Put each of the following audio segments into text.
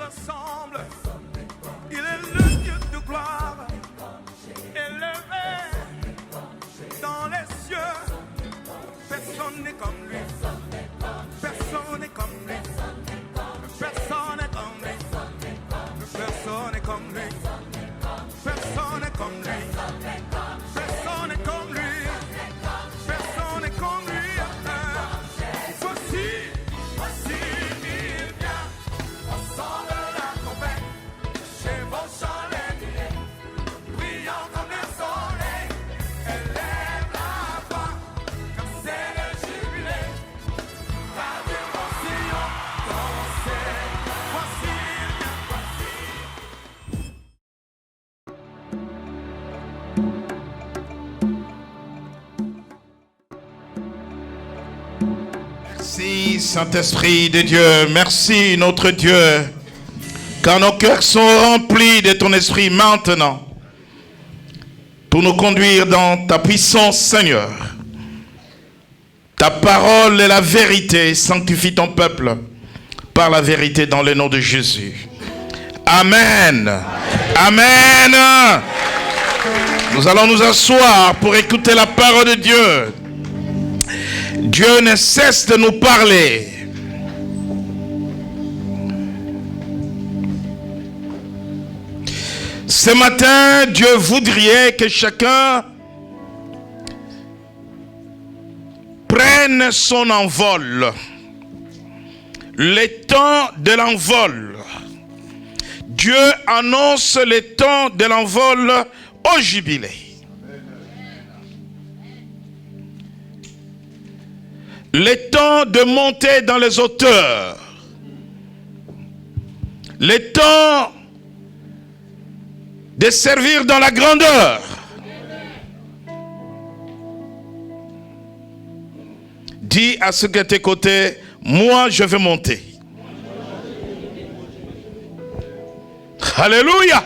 ressemble. Il est le Dieu de gloire, élevé dans les cieux. Personne n'est comme lui. Personne n'est comme lui. Personne n'est comme lui. Personne n'est comme lui. Personne n'est comme lui. Personne n'est comme lui. Personne n'est comme lui. Voici, il vient. Ensemble la trompette. Chevauchant les nuées. Brillant comme le soleil. Élève la voix. Car c'est le jubilé. Radio Sion. Dansez. Voici, il vient. Merci Saint-Esprit de Dieu, merci notre Dieu, car nos cœurs sont remplis de ton esprit maintenant, pour nous conduire dans ta puissance Seigneur. Ta parole est la vérité, sanctifie ton peuple par la vérité dans le nom de Jésus. Amen. Amen. Nous allons nous asseoir pour écouter la parole de Dieu. Dieu ne cesse de nous parler. Ce matin, Dieu voudrait que chacun prenne son envol. Le temps de l'envol. Dieu annonce le temps de l'envol au jubilé. Le temps de monter dans les hauteurs. Le temps de servir dans la grandeur. Dis à ceux qui sont à tes côtés, moi je vais monter. Alléluia.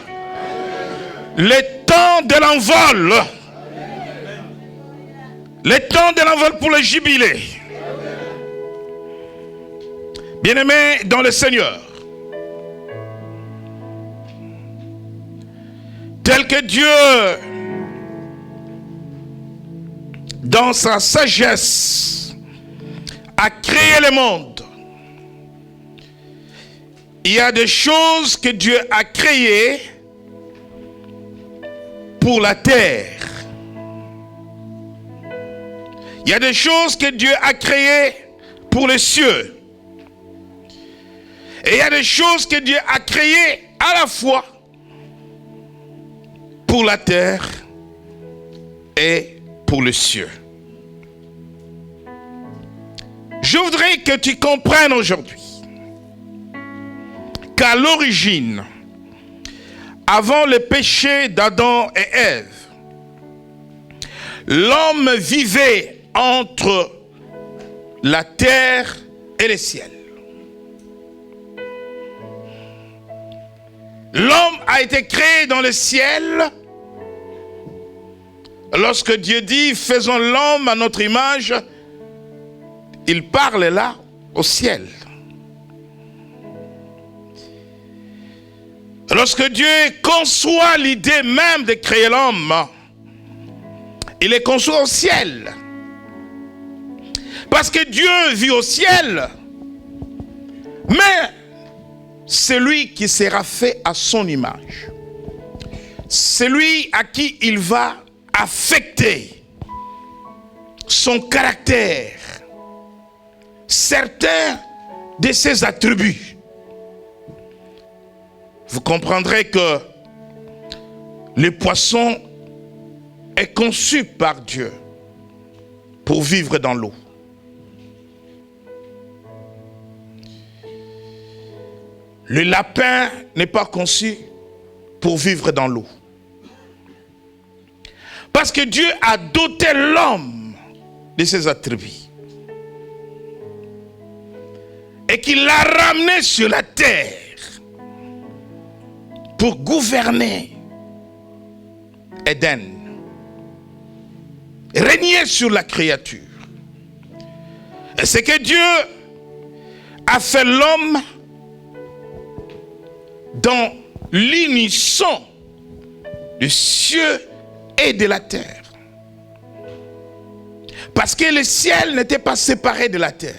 Le temps de l'envol. Le temps de l'envol pour le jubilé. Bien-aimés dans le Seigneur, tel que Dieu, dans sa sagesse, a créé le monde, il y a des choses que Dieu a créées pour la terre. Il y a des choses que Dieu a créées pour les cieux. Et il y a des choses que Dieu a créées à la fois pour la terre et pour le ciel. Je voudrais que tu comprennes aujourd'hui qu'à l'origine, avant le péché d'Adam et Ève, l'homme vivait entre la terre et le ciel. L'homme a été créé dans le ciel. Lorsque Dieu dit, faisons l'homme à notre image, il parle là au ciel. Lorsque Dieu conçoit l'idée même de créer l'homme, il est conçoit au ciel. Parce que Dieu vit au ciel, mais celui qui sera fait à son image, celui à qui il va affecter son caractère, certains de ses attributs. Vous comprendrez que le poisson est conçu par Dieu pour vivre dans l'eau. Le lapin n'est pas conçu pour vivre dans l'eau. Parce que Dieu a doté l'homme de ses attributs. Et qu'il l'a ramené sur la terre pour gouverner Éden. Régner sur la créature. Et c'est que Dieu a fait l'homme dans l'unisson du ciel et de la terre. Parce que le ciel n'était pas séparé de la terre.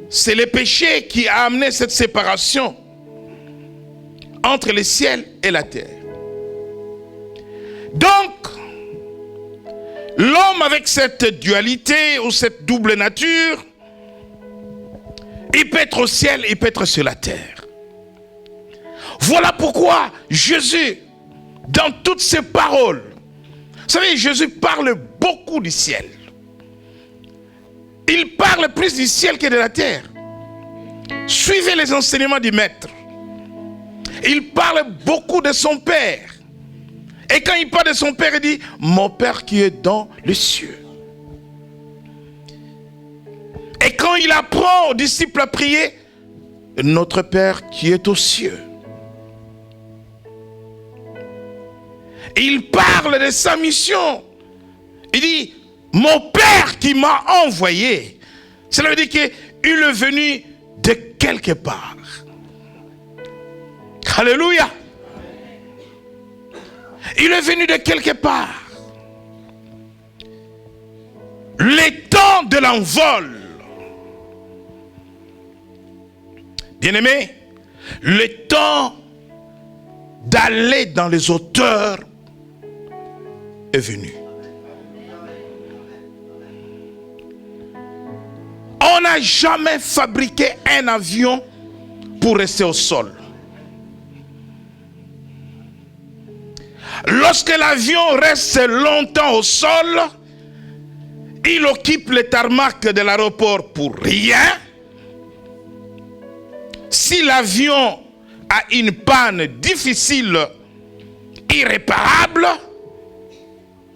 C'est le péché qui a amené cette séparation entre le ciel et la terre. Donc, l'homme avec cette dualité ou cette double nature, il peut être au ciel, il peut être sur la terre. Voilà pourquoi Jésus, dans toutes ses paroles, vous savez, Jésus parle beaucoup du ciel. Il parle plus du ciel que de la terre. Suivez les enseignements du Maître. Il parle beaucoup de son Père. Et quand il parle de son Père, il dit « Mon Père qui est dans les cieux ». Et quand il apprend aux disciples à prier « Notre Père qui est aux cieux ». Il parle de sa mission. Il dit « Mon Père qui m'a envoyé ». Cela veut dire qu'il est venu de quelque part. Alléluia. Il est venu de quelque part. Les temps de l'envol. Bien-aimés, le temps d'aller dans les hauteurs est venu. On n'a jamais fabriqué un avion pour rester au sol. Lorsque l'avion reste longtemps au sol, il occupe le tarmac de l'aéroport pour rien. Si l'avion a une panne difficile, irréparable,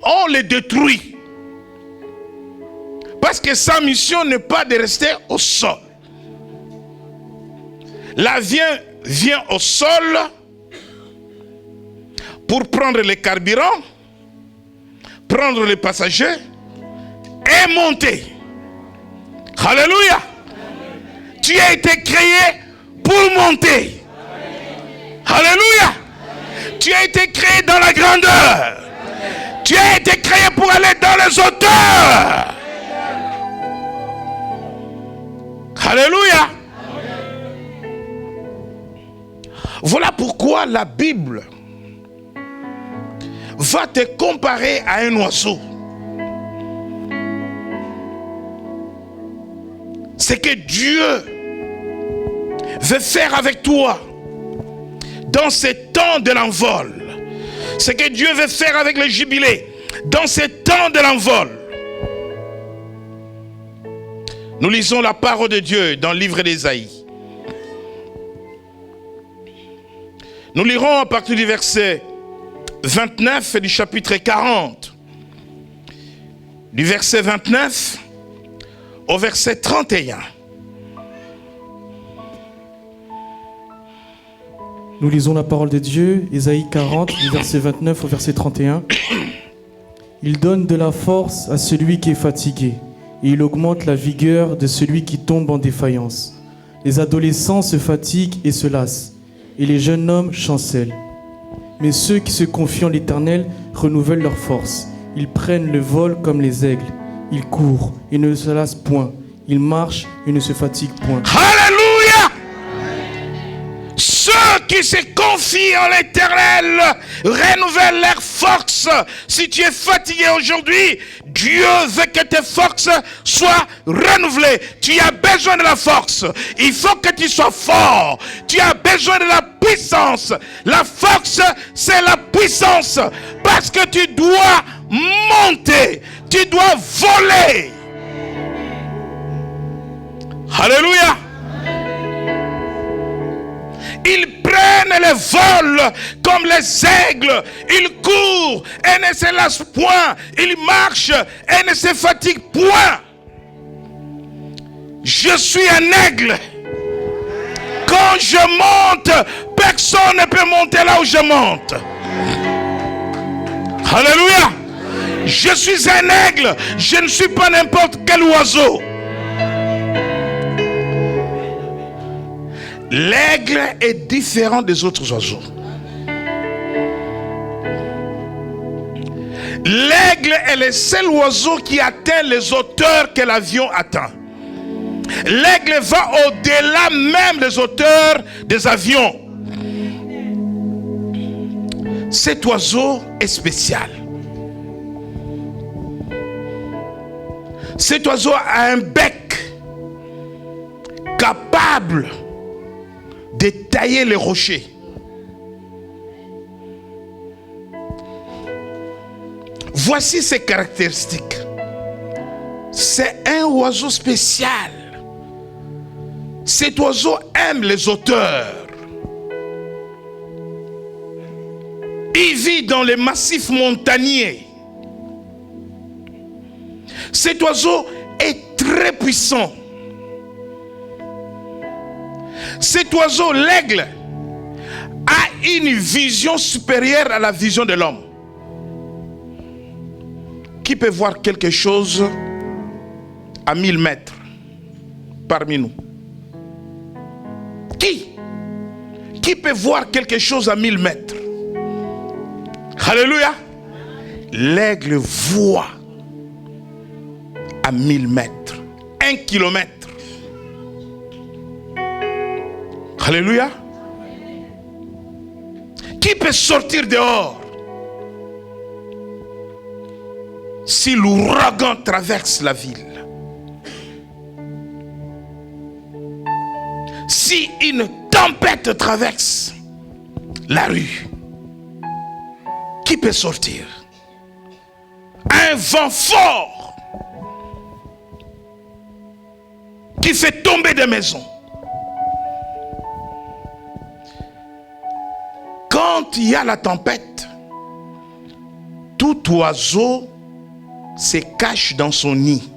on le détruit. Parce que sa mission n'est pas de rester au sol. L'avion vient au sol pour prendre les carburants, prendre les passagers et monter. Alléluia. Tu as été créé pour monter. Alléluia. Tu as été créé dans la grandeur. Tu as été créé pour aller dans les hauteurs. Alléluia. Voilà pourquoi la Bible va te comparer à un oiseau. C'est que Dieu veut faire avec toi dans ces temps de l'envol. C'est que Dieu veut faire avec le jubilé dans ces temps de l'envol. Nous lisons la parole de Dieu dans le livre d'Ésaïe. Nous lirons à partir du verset 29 et du chapitre 40. Du verset 29 au verset 31. Nous lisons la parole de Dieu, Ésaïe 40, du verset 29 au verset 31. Il donne de la force à celui qui est fatigué, et il augmente la vigueur de celui qui tombe en défaillance. Les adolescents se fatiguent et se lassent, et les jeunes hommes chancellent. Mais ceux qui se confient en l'Éternel renouvellent leur force. Ils prennent le vol comme les aigles. Ils courent et ne se lassent point. Ils marchent et ne se fatiguent point. Alléluia! Ceux qui se confient en l'Éternel renouvellent leur force. Si tu es fatigué aujourd'hui, Dieu veut que tes forces soient renouvelées. Tu as besoin de la force. Il faut que tu sois fort. Tu as besoin de la puissance. La force, c'est la puissance. Parce que tu dois monter. Tu dois voler. Alléluia. Ils prennent le vol comme les aigles. Ils courent et ne se lassent point. Ils marchent et ne se fatiguent point. Je suis un aigle. Quand je monte, personne ne peut monter là où je monte. Alléluia. Je suis un aigle. Je ne suis pas n'importe quel oiseau. L'aigle est différent des autres oiseaux. L'aigle est le seul oiseau qui atteint les hauteurs que l'avion atteint. L'aigle va au-delà même des hauteurs des avions. Cet oiseau est spécial. Cet oiseau a un bec capable de tailler les rochers. Voici ses caractéristiques. C'est un oiseau spécial. Cet oiseau aime les hauteurs. Il vit dans les massifs montagneux. Cet oiseau est très puissant. Cet oiseau, l'aigle, a une vision supérieure à la vision de l'homme. Qui peut voir quelque chose à 1000 mètres parmi nous? Qui peut voir quelque chose à 1000 mètres? Alléluia. L'aigle voit à 1000 mètres, 1 kilomètre. Alléluia. Qui peut sortir dehors si l'ouragan traverse la ville? Si une tempête traverse la rue, qui peut sortir? Un vent fort qui fait tomber des maisons. Quand il y a la tempête, tout oiseau se cache dans son nid.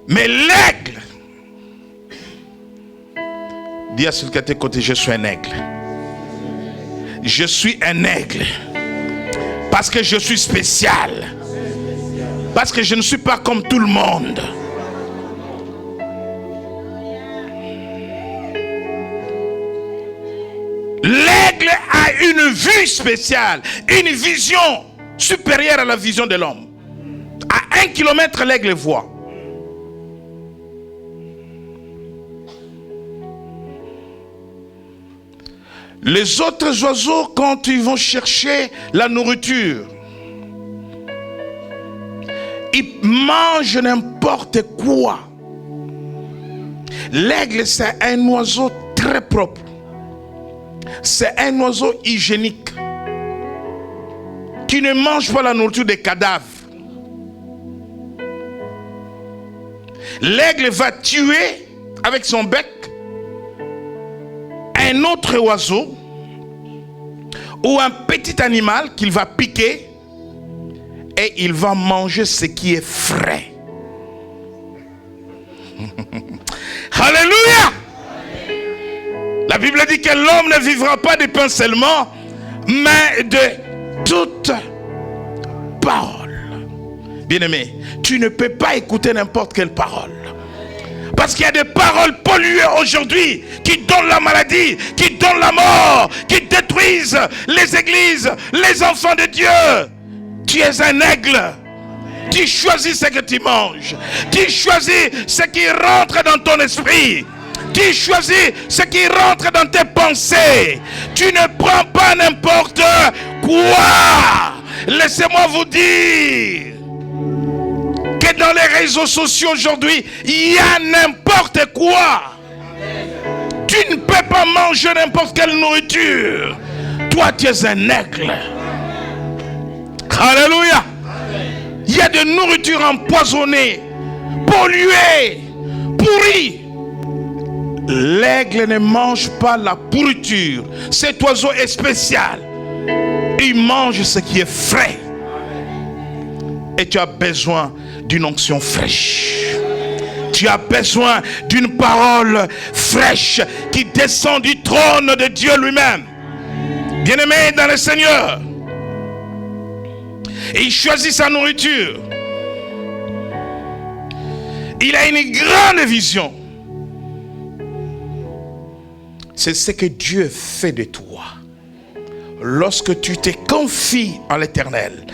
Mais l'aigle, dis à celui qui est à tes côtés, je suis un aigle. Je suis un aigle. Parce que je suis spécial. Parce que je ne suis pas comme tout le monde. L'aigle a une vue spéciale, une vision supérieure à la vision de l'homme. À 1 kilomètre, l'aigle voit. Les autres oiseaux, quand ils vont chercher la nourriture, ils mangent n'importe quoi. L'aigle, c'est un oiseau très propre. C'est un oiseau hygiénique qui ne mange pas la nourriture des cadavres. L'aigle va tuer avec son bec un autre oiseau ou un petit animal qu'il va piquer et il va manger ce qui est frais. Alléluia! La Bible dit que l'homme ne vivra pas de pain seulement, mais de toute parole. Bien-aimé, tu ne peux pas écouter n'importe quelle parole. Parce qu'il y a des paroles polluées aujourd'hui qui donnent la maladie, qui donnent la mort, qui détruisent les églises, les enfants de Dieu. Tu es un aigle. Tu choisis ce que tu manges. Tu choisis ce qui rentre dans ton esprit. Tu choisis ce qui rentre dans tes pensées. Tu ne prends pas n'importe quoi. Laissez-moi vous dire que dans les réseaux sociaux aujourd'hui, il y a n'importe quoi. Tu ne peux pas manger n'importe quelle nourriture. Toi, tu es un aigle. Alléluia. Il y a de nourriture empoisonnée, polluée, pourrie. L'aigle ne mange pas la pourriture. Cet oiseau est spécial. Il mange ce qui est frais. Et tu as besoin d'une onction fraîche. Tu as besoin d'une parole fraîche qui descend du trône de Dieu lui-même. Bien-aimé dans le Seigneur. Et il choisit sa nourriture. Il a une grande vision. C'est ce que Dieu fait de toi. Lorsque tu te confies en l'Éternel,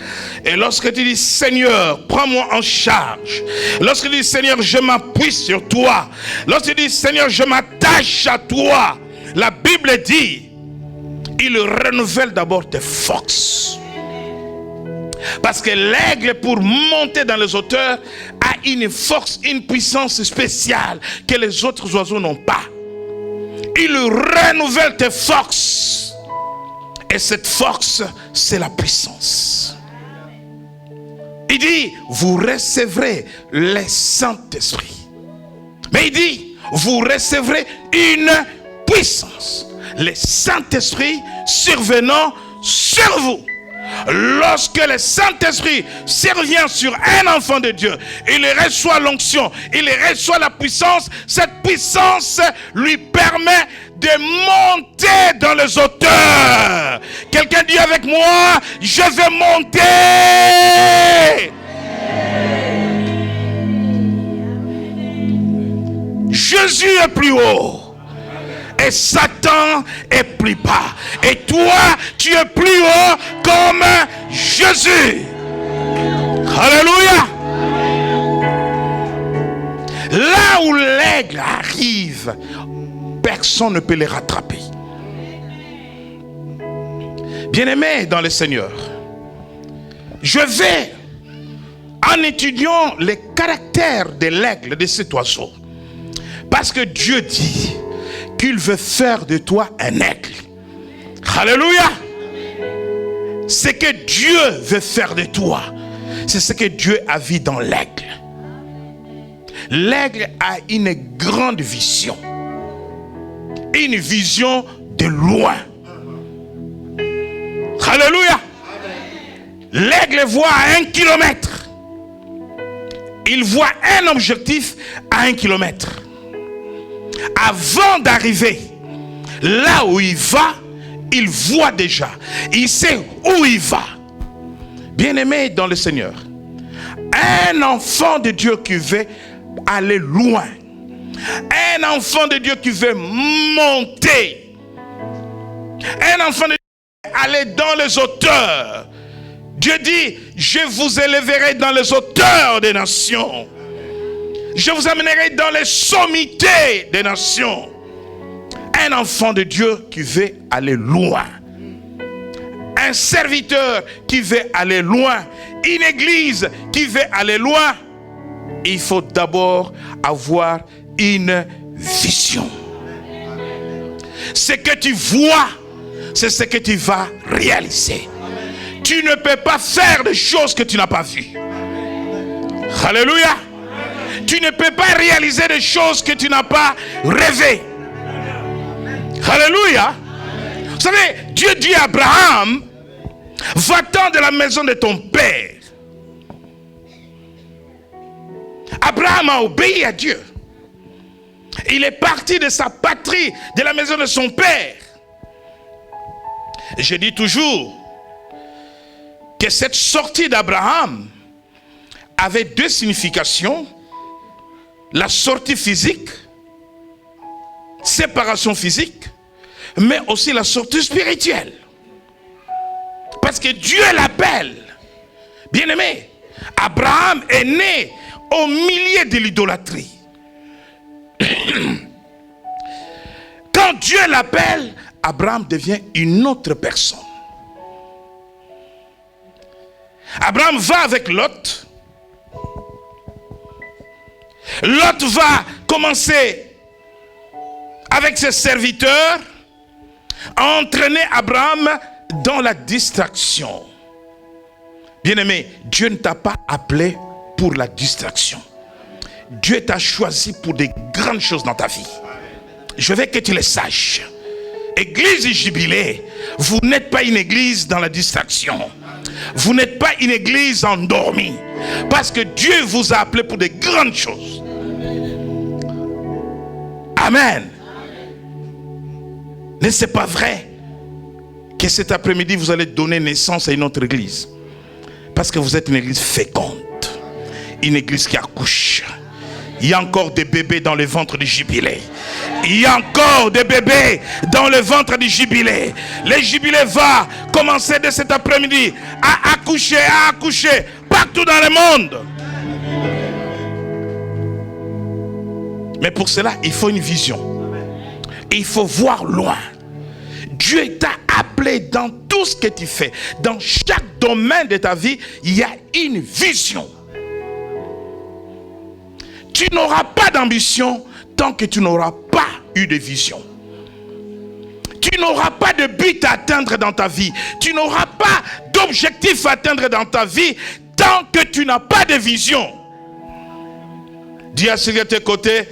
et lorsque tu dis Seigneur, prends-moi en charge, lorsque tu dis Seigneur, je m'appuie sur toi, lorsque tu dis Seigneur, je m'attache à toi, la Bible dit, il renouvelle d'abord tes forces. Parce que l'aigle, pour monter dans les hauteurs, a une force, une puissance spéciale que les autres oiseaux n'ont pas. Il renouvelle tes forces. Et cette force, c'est la puissance. Il dit, vous recevrez le Saint-Esprit. Mais il dit, vous recevrez une puissance. Le Saint-Esprit survenant sur vous. Lorsque le Saint-Esprit survient sur un enfant de Dieu, il reçoit l'onction, il reçoit la puissance. Cette puissance lui permet de monter dans les hauteurs. Quelqu'un dit avec moi, je vais monter. Jésus est plus haut. Et Satan est plus bas. Et toi, tu es plus haut comme Jésus. Alléluia. Là où l'aigle arrive, personne ne peut les rattraper. Bien-aimés dans le Seigneur, je vais, en étudiant les caractères de l'aigle, de cet oiseau, parce que Dieu dit qu'il veut faire de toi un aigle. Alléluia. Ce que Dieu veut faire de toi, c'est ce que Dieu a vu dans l'aigle. L'aigle a une grande vision. Une vision de loin. Alléluia. L'aigle voit à 1 kilomètre. Il voit un objectif à 1 kilomètre. Avant d'arriver là où il va, il voit déjà. Il sait où il va. Bien-aimé dans le Seigneur, un enfant de Dieu qui veut aller loin, un enfant de Dieu qui veut monter, un enfant de Dieu qui veut aller dans les hauteurs. Dieu dit, je vous élèverai dans les hauteurs des nations. Je vous amènerai dans les sommités des nations. Un enfant de Dieu qui veut aller loin. Un serviteur qui veut aller loin. Une église qui veut aller loin. Il faut d'abord avoir une vision. Ce que tu vois, c'est ce que tu vas réaliser. Tu ne peux pas faire des choses que tu n'as pas vues. Alléluia. Tu ne peux pas réaliser des choses que tu n'as pas rêvé. Alléluia. Vous savez, Dieu dit à Abraham, va-t'en de la maison de ton père. Abraham a obéi à Dieu. Il est parti de sa patrie, de la maison de son père. Et je dis toujours que cette sortie d'Abraham avait deux significations. La sortie physique, séparation physique, mais aussi la sortie spirituelle. Parce que Dieu l'appelle. Bien-aimé, Abraham est né au milieu de l'idolâtrie. Quand Dieu l'appelle, Abraham devient une autre personne. Abraham va avec Lot. Lot va commencer avec ses serviteurs à entraîner Abraham dans la distraction. Bien-aimé, Dieu ne t'a pas appelé pour la distraction. Dieu t'a choisi pour des grandes choses dans ta vie. Je veux que tu le saches. Église du Jubilé, vous n'êtes pas une église dans la distraction. Vous n'êtes pas une église endormie. Parce que Dieu vous a appelé pour des grandes choses. Amen. N'est-ce pas vrai que cet après-midi vous allez donner naissance à une autre église? Parce que vous êtes une église féconde. Une église qui accouche. Il y a encore des bébés dans le ventre du jubilé. Il y a encore des bébés dans le ventre du jubilé. Le jubilé va commencer dès cet après-midi à accoucher partout dans le monde. Mais pour cela, il faut une vision. Il faut voir loin. Dieu t'a appelé dans tout ce que tu fais. Dans chaque domaine de ta vie, il y a une vision. Tu n'auras pas d'ambition tant que tu n'auras pas eu de vision. Tu n'auras pas de but à atteindre dans ta vie. Tu n'auras pas d'objectif à atteindre dans ta vie tant que tu n'as pas de vision. Dis à celui à tes côtés,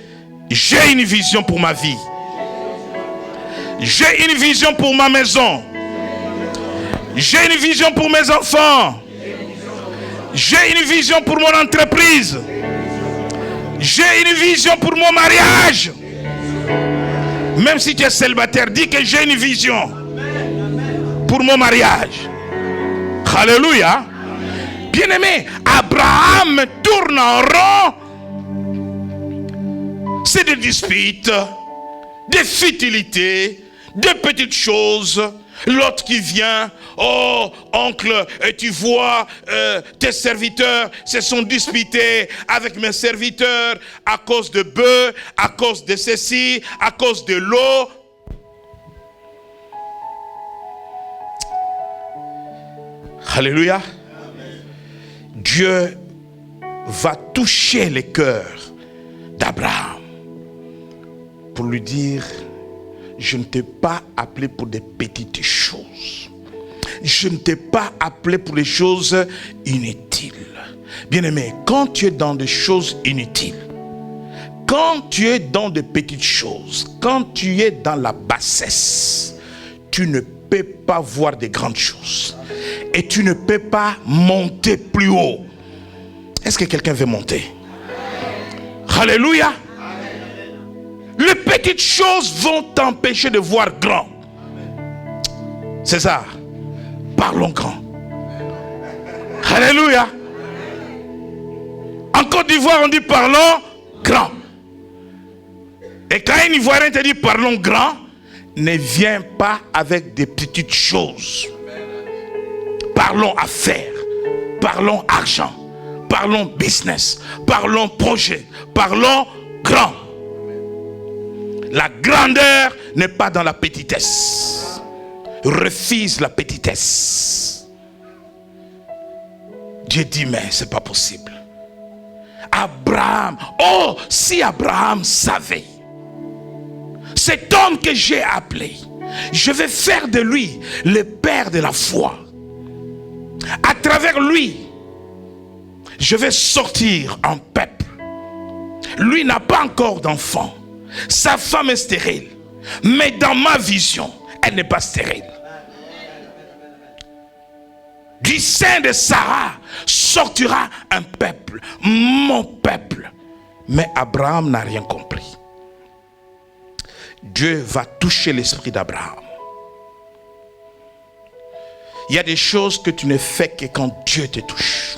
j'ai une vision pour ma vie. J'ai une vision pour ma maison. J'ai une vision pour mes enfants. J'ai une vision pour mon entreprise. J'ai une vision pour mon mariage. Même si tu es célibataire, dis que j'ai une vision pour mon mariage. Alléluia. Bien-aimé, Abraham tourne en rond. C'est des disputes, des futilités, des petites choses. L'autre qui vient, oh oncle, tu vois, tes serviteurs se sont disputés avec mes serviteurs à cause de bœufs, à cause de ceci, à cause de l'eau. Alléluia. Dieu va toucher le cœur d'Abraham pour lui dire: je ne t'ai pas appelé pour des petites choses. Je ne t'ai pas appelé pour des choses inutiles. Bien-aimé, quand tu es dans des choses inutiles, quand tu es dans des petites choses, quand tu es dans la bassesse, tu ne peux pas voir de grandes choses. Et tu ne peux pas monter plus haut. Est-ce que quelqu'un veut monter? Alléluia. Les petites choses vont t'empêcher de voir grand. César, parlons grand. Alléluia. En Côte d'Ivoire, on dit parlons grand. Et quand un Ivoirien te dit parlons grand, ne viens pas avec des petites choses. Parlons affaires, parlons argent, parlons business, parlons projet, parlons grand. La grandeur n'est pas dans la petitesse. Refuse la petitesse. Dieu dit, mais c'est pas possible. Abraham, oh, si Abraham savait, cet homme que j'ai appelé, je vais faire de lui le père de la foi. À travers lui, je vais sortir un peuple. Lui n'a pas encore d'enfant. Sa femme est stérile. Mais dans ma vision, elle n'est pas stérile. Du sein de Sarah sortira un peuple, mon peuple. Mais Abraham n'a rien compris. Dieu va toucher l'esprit d'Abraham. Il y a des choses que tu ne fais que quand Dieu te touche.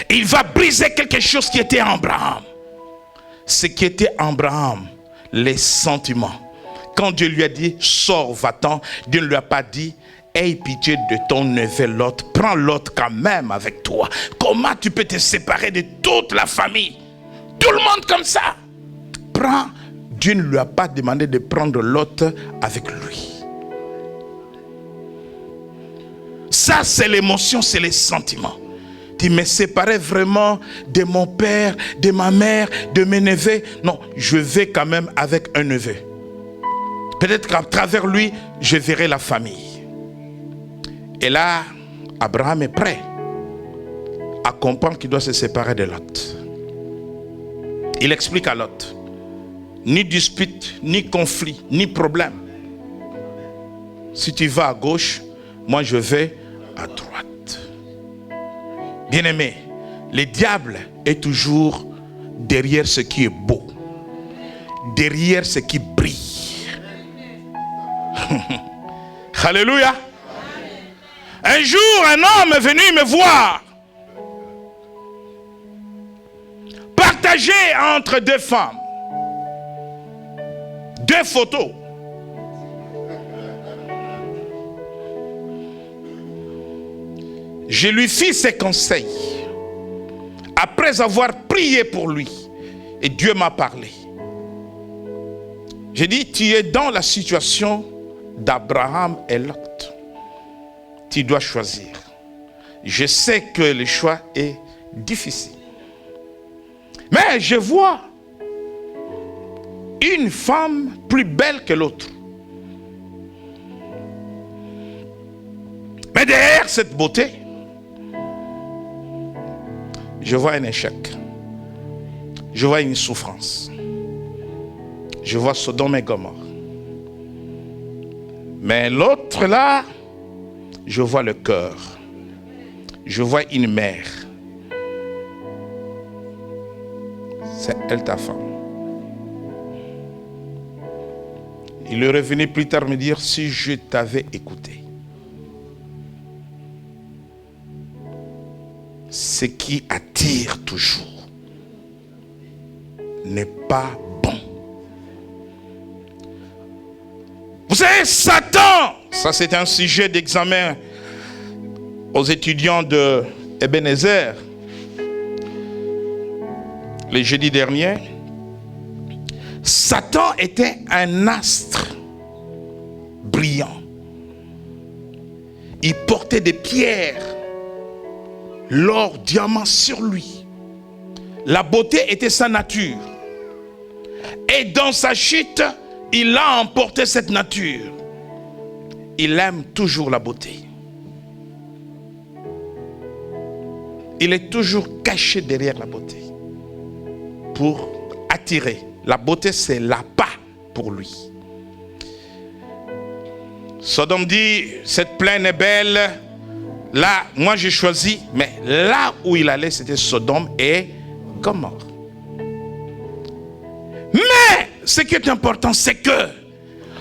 Il va briser quelque chose qui était en Abraham. Ce qui était en Abraham, les sentiments. Quand Dieu lui a dit, sors, va-t'en, Dieu ne lui a pas dit, aie pitié de ton neveu Lot, prends Lot quand même avec toi. Comment tu peux te séparer de toute la famille? Tout le monde comme ça. Prends. Dieu ne lui a pas demandé de prendre Lot avec lui. Ça, c'est l'émotion, c'est les sentiments. Tu me séparais vraiment de mon père, de ma mère, de mes neveux. Non, je vais quand même avec un neveu. Peut-être qu'à travers lui, je verrai la famille. Et là, Abraham est prêt à comprendre qu'il doit se séparer de Lot. Il explique à Lot, ni dispute, ni conflit, ni problème. Si tu vas à gauche, moi je vais à droite. Bien-aimé, le diable est toujours derrière ce qui est beau, derrière ce qui brille. Alléluia. Un jour, un homme est venu me voir. partagé entre deux femmes. Deux photos. Je lui fis ses conseils. Après avoir prié pour lui. Et Dieu m'a parlé. J'ai dit, tu es dans la situation d'Abraham et Lot. Tu dois choisir. Je sais que le choix est difficile. Mais je vois une femme plus belle que l'autre. Mais derrière cette beauté, je vois un échec. Je vois une souffrance. Je vois Sodome et Gomorrhe. Mais l'autre là, je vois le cœur. Je vois une mère. C'est elle ta femme. Il est revenu plus tard me dire, si je t'avais écouté, ce qui attire toujours n'est pas bon. Vous savez, Satan, ça c'est un sujet d'examen aux étudiants de Ebenezer le jeudi dernier. Satan était un astre brillant. Il portait des pierres, l'or, diamant sur lui. La beauté était sa nature. Et dans sa chute, il a emporté cette nature. Il aime toujours la beauté. Il est toujours caché derrière la beauté pour attirer. La beauté, c'est l'appât pour lui. Sodome dit, cette plaine est belle. Là, moi j'ai choisi, mais là où il allait, c'était Sodome et Gomorrhe. Mais ce qui est important, c'est que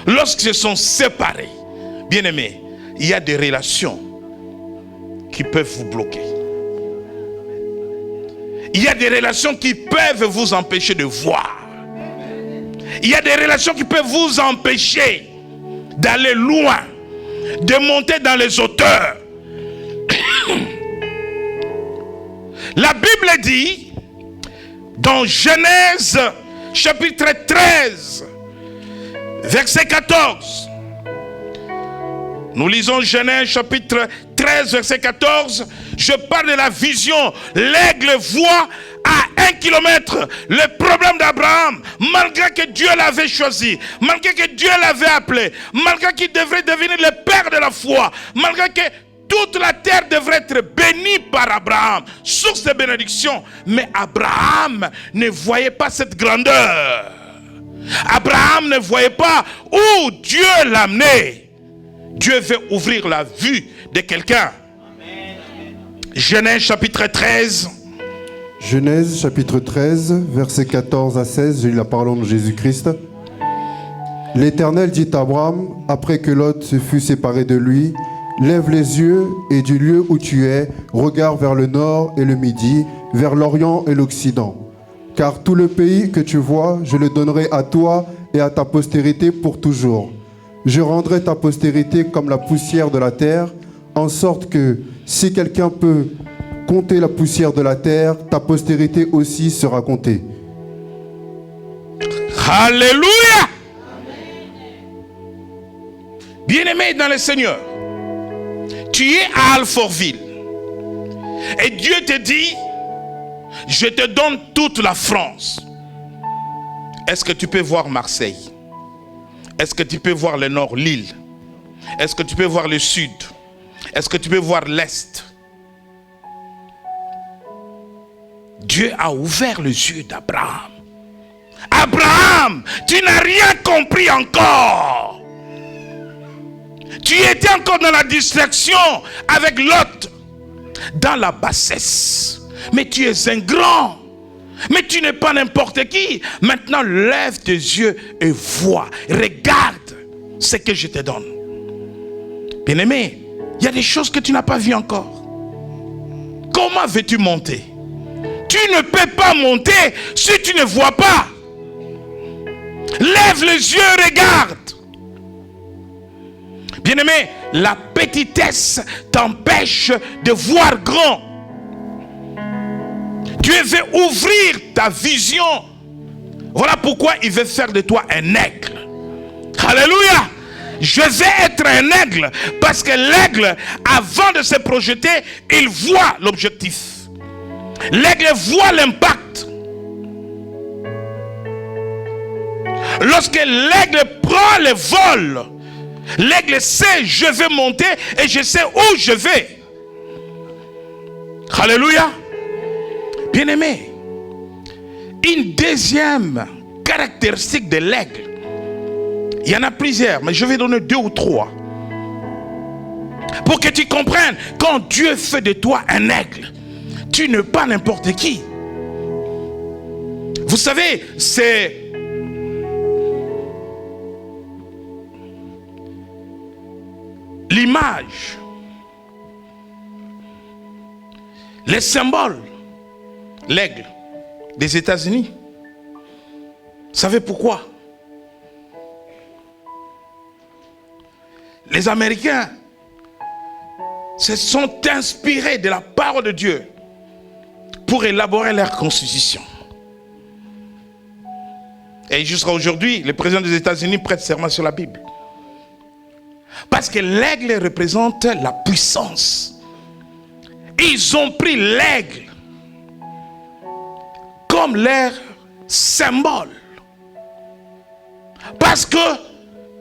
lorsqu'ils se sont séparés, bien aimés, il y a des relations qui peuvent vous bloquer. Il y a des relations qui peuvent vous empêcher de voir. Il y a des relations qui peuvent vous empêcher d'aller loin, de monter dans les hauteurs. La Bible dit, dans Genèse chapitre 13, verset 14, nous lisons Genèse chapitre 13, verset 14, je parle de la vision. L'aigle voit à 1 kilomètre le problème d'Abraham, malgré que Dieu l'avait choisi, malgré que Dieu l'avait appelé, malgré qu'il devrait devenir le père de la foi, malgré que toute la terre devrait être bénie par Abraham, source de bénédiction. Mais Abraham ne voyait pas cette grandeur. Abraham ne voyait pas où Dieu l'amenait. Dieu veut ouvrir la vue de quelqu'un. Genèse chapitre 13. Genèse chapitre 13, versets 14 à 16, j'ai lu la parole de Jésus-Christ. L'Éternel dit à Abraham, après que Lot se fut séparé de lui, lève les yeux et du lieu où tu es, regarde vers le nord et le midi, vers l'orient et l'occident. Car tout le pays que tu vois, je le donnerai à toi et à ta postérité pour toujours. Je rendrai ta postérité comme la poussière de la terre, en sorte que si quelqu'un peut compter la poussière de la terre, ta postérité aussi sera comptée. Alléluia! Bien-aimé dans le Seigneur, tu es à Alfortville et Dieu te dit, je te donne toute la France. Est-ce que tu peux voir Marseille? Est-ce que tu peux voir le nord, Lille? Est-ce que tu peux voir le sud? Est-ce que tu peux voir l'est? Dieu a ouvert les yeux d'Abraham. Abraham, tu n'as rien compris encore. Tu étais encore dans la distraction avec Lot, dans la bassesse. Mais tu es un grand. Mais tu n'es pas n'importe qui. Maintenant, lève tes yeux et vois. Regarde ce que je te donne. Bien-aimé, il y a des choses que tu n'as pas vues encore. Comment veux-tu monter? Tu ne peux pas monter si tu ne vois pas. Lève les yeux, regarde. Bien-aimé, la petitesse t'empêche de voir grand. Dieu veut ouvrir ta vision. Voilà pourquoi il veut faire de toi un aigle. Alléluia. Je vais être un aigle parce que l'aigle, avant de se projeter, il voit l'objectif. L'aigle voit l'impact. Lorsque l'aigle prend le vol, l'aigle sait je vais monter et je sais où je vais. Alléluia. Bien-aimé, une deuxième caractéristique de l'aigle, il y en a plusieurs, mais je vais donner 2 ou 3. Pour que tu comprennes, quand Dieu fait de toi un aigle, tu n'es pas n'importe qui. Vous savez, c'est l'image, les symboles, l'aigle des États-Unis. Vous savez pourquoi? Les Américains se sont inspirés de la parole de Dieu pour élaborer leur constitution. Et jusqu'à aujourd'hui, le président des États-Unis prête serment sur la Bible. Parce que l'aigle représente la puissance. Ils ont pris l'aigle comme leur symbole. Parce que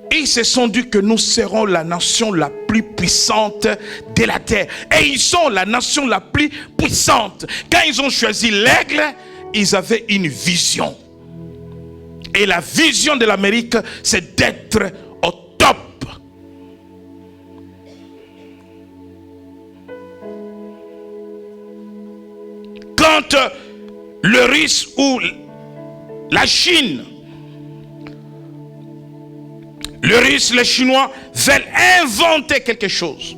ils se sont dit que nous serons la nation la plus puissante de la terre. Et ils sont la nation la plus puissante. Quand ils ont choisi l'aigle, ils avaient une vision. Et la vision de l'Amérique, c'est d'être au top. Quand le Russe ou la Chine, le Russe, les Chinois veulent inventer quelque chose,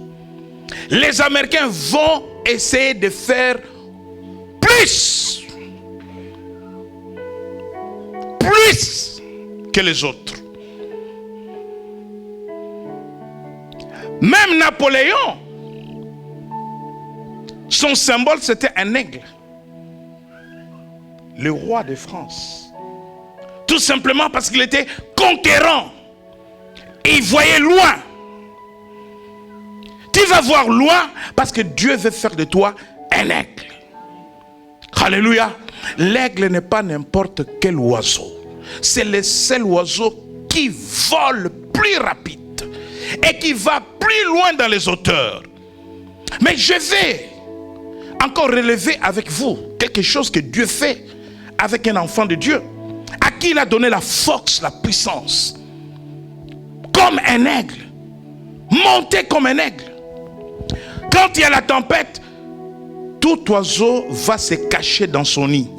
les Américains vont essayer de faire plus que les autres. Même Napoléon, son symbole c'était un aigle. Le roi de France. Tout simplement parce qu'il était conquérant. Il voyait loin. Tu vas voir loin parce que Dieu veut faire de toi un aigle. Alléluia. L'aigle n'est pas n'importe quel oiseau. C'est le seul oiseau qui vole plus rapide et qui va plus loin dans les hauteurs. Mais je vais encore relever avec vous quelque chose que Dieu fait avec un enfant de Dieu à qui il a donné la force, la puissance. Comme un aigle. Monter comme un aigle. Quand il y a la tempête, tout oiseau va se cacher dans son nid.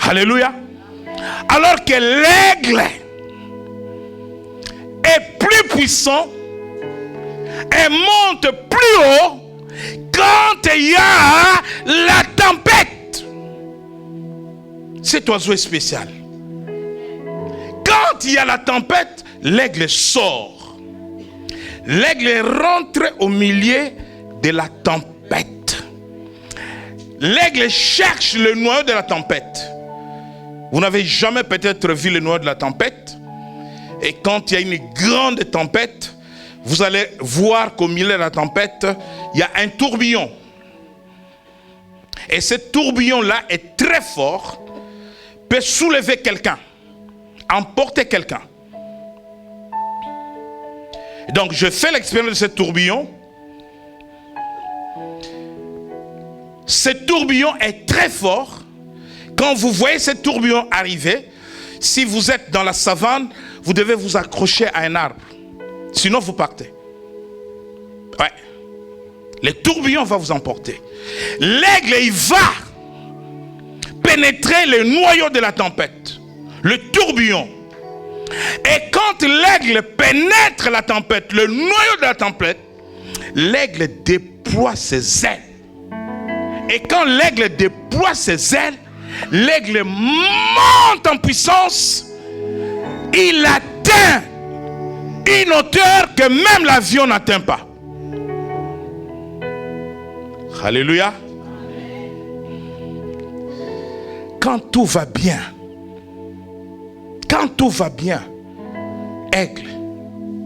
Alléluia. Alors que l'aigle est plus puissant et monte plus haut quand il y a la tempête. Cet oiseau est spécial. Quand il y a la tempête, l'aigle sort. L'aigle rentre au milieu de la tempête. L'aigle cherche le noyau de la tempête. Vous n'avez jamais peut-être vu le noyau de la tempête. Et quand il y a une grande tempête, vous allez voir qu'au milieu de la tempête, il y a un tourbillon. Et ce tourbillon-là est très fort, peut soulever quelqu'un, emporter quelqu'un. Donc je fais l'expérience de ce tourbillon. Ce tourbillon est très fort. Quand vous voyez ce tourbillon arriver, si vous êtes dans la savane, vous devez vous accrocher à un arbre. Sinon vous partez. Ouais. Le tourbillon va vous emporter. L'aigle, il va pénétrer le noyau de la tempête. Le tourbillon. Et quand l'aigle pénètre la tempête, le noyau de la tempête, l'aigle déploie ses ailes. Et quand l'aigle déploie ses ailes, l'aigle monte en puissance. Il atteint une hauteur que même l'avion n'atteint pas. Alléluia. Quand tout va bien, aigle,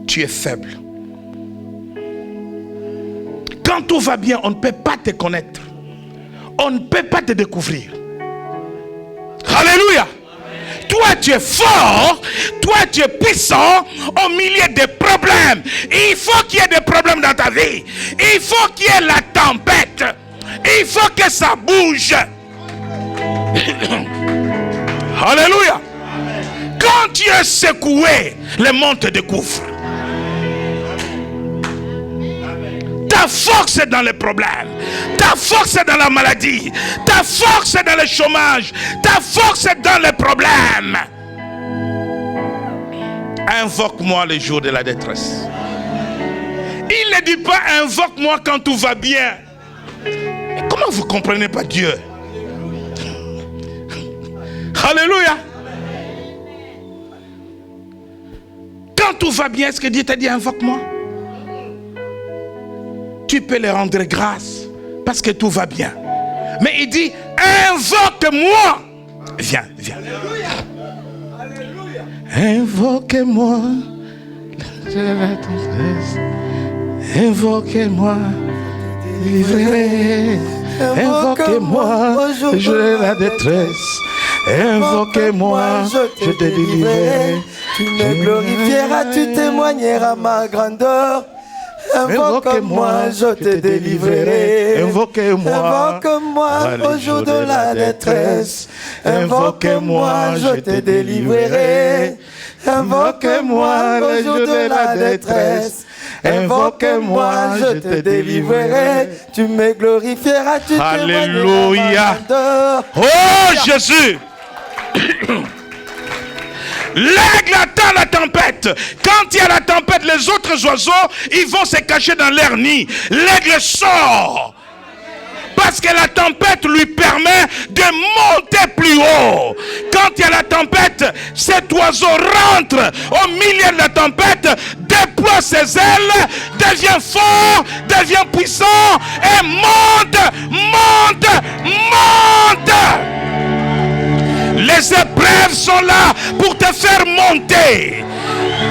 tu es faible. Quand tout va bien, on ne peut pas te connaître. On ne peut pas te découvrir. Alléluia. Toi tu es fort, toi tu es puissant au milieu des problèmes. Il faut qu'il y ait des problèmes dans ta vie. Il faut qu'il y ait la tempête. Il faut que ça bouge. Alléluia. Quand tu es secoué, le monde te découvre. Ta force est dans les problèmes. Ta force est dans la maladie. Ta force est dans le chômage. Ta force est dans les problèmes. Invoque-moi le jour de la détresse. Il ne dit pas invoque-moi quand tout va bien. Mais comment vous ne comprenez pas Dieu? Alléluia. Quand tout va bien, est-ce que Dieu t'a dit invoque-moi? Tu peux leur rendre grâce parce que tout va bien. Mais il dit invoque-moi. Viens, viens. Invoquez-moi. Invoquez-moi. Livrerai. Invoquez-moi. Je la détresse. Invoquez-moi. Je te délivrerai. Tu me glorifieras, tu témoigneras ma grandeur. Invoque-moi, je te délivrerai. Invoquez-moi. Invoque-moi au jour de la détresse. Invoquez-moi, je te délivrerai. Invoquez-moi au jour de la détresse. Invoquez-moi, je te délivrerai. Tu me glorifieras, tu témoigneras ma grandeur. Oh Jésus. L'aigle attend la tempête. Quand il y a la tempête, les autres oiseaux, ils vont se cacher dans leur nid. L'aigle sort. Parce que la tempête lui permet de monter plus haut. Quand il y a la tempête, cet oiseau rentre au milieu de la tempête, déploie ses ailes, devient fort, devient puissant et monte, monte, monte. Les épreuves sont là pour te faire monter.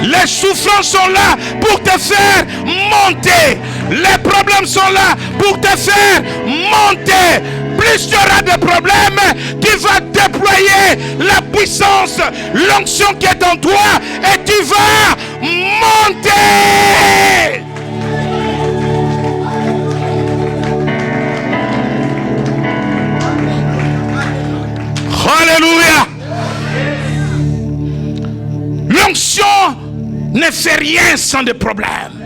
Les souffrances sont là pour te faire monter. Les problèmes sont là pour te faire monter. Plus tu auras de problèmes, tu vas déployer la puissance, l'onction qui est en toi et tu vas monter. Alléluia. L'onction ne fait rien sans des problèmes.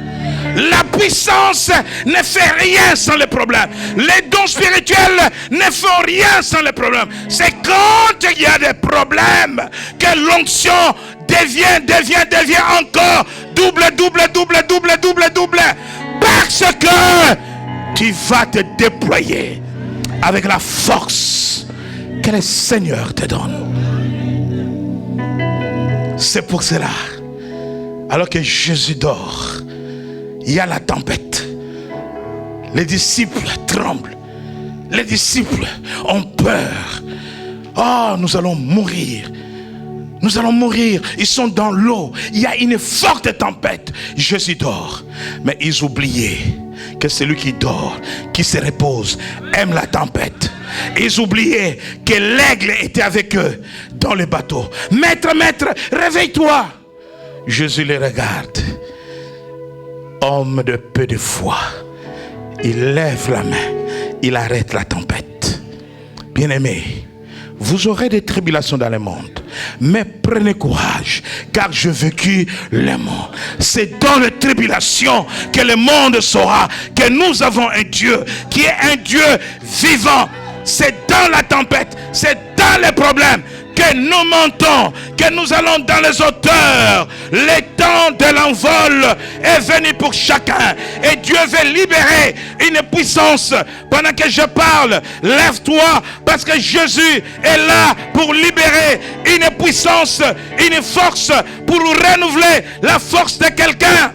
La puissance ne fait rien sans les problèmes. Les dons spirituels ne font rien sans les problèmes. C'est quand il y a des problèmes que l'onction devient encore double. Parce que tu vas te déployer avec la force que le Seigneur te donne. C'est pour cela, alors que Jésus dort, il y a la tempête. Les disciples tremblent. Les disciples ont peur. Oh, nous allons mourir. Nous allons mourir. Ils sont dans l'eau. Il y a une forte tempête. Jésus dort. Mais ils oubliaient que celui qui dort, qui se repose, aime la tempête. Ils oubliaient que l'aigle était avec eux dans le bateau. Maître, réveille-toi. Jésus les regarde. Homme de peu de foi. Il lève la main. Il arrête la tempête. Bien-aimés, vous aurez des tribulations dans le monde. Mais prenez courage, car j'ai vécu le monde. C'est dans les tribulations que le monde saura que nous avons un Dieu qui est un Dieu vivant. C'est dans la tempête, c'est dans les problèmes que que nous montons, que nous allons dans les hauteurs. Le temps de l'envol est venu pour chacun. Et Dieu veut libérer une puissance. Pendant que je parle, lève-toi parce que Jésus est là pour libérer une puissance, une force, pour renouveler la force de quelqu'un.